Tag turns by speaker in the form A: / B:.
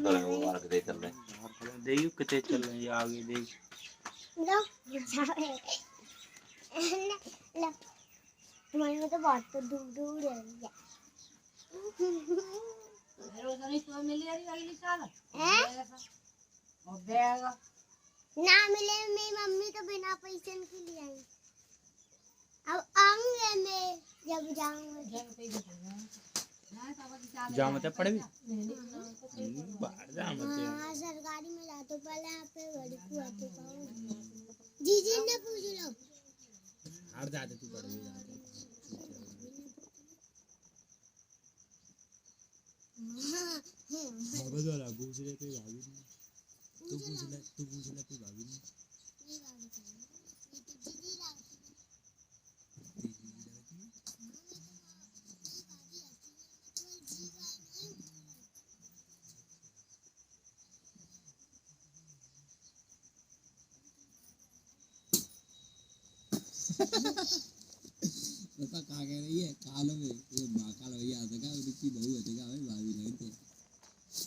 A: रहे वो बाहर कितने चल रहे
B: देखियो कितने चल रहे हैं आगे देख
C: लो लो तुम्हारे में तो बहुत तो दूर दूर है
D: रोशनी तो मिली अगली साल
C: हैं
D: और बैग
C: ना मिले मेरी मम्मी तो बिना पैसे के लिए आई अब आऊंगे मैं जब जाऊंगा
B: जा मत पड़े भी बाहर जा मत
C: हाँ सरकारी में जा तो पहले यहाँ पे बड़ी कुआ तो पाओ जीजी ने पूछ लो
B: हार जाते तू पड़ भी जाते बाबा जो ला पूछ रहे थे भाभी ने तू पूछ ले तू भाभी ने
C: नहीं भाभी ये तो जीजी लाती
E: पता कहाँ कह रही है कालो में वो कालो भैया आता का उसकी बहू है भाई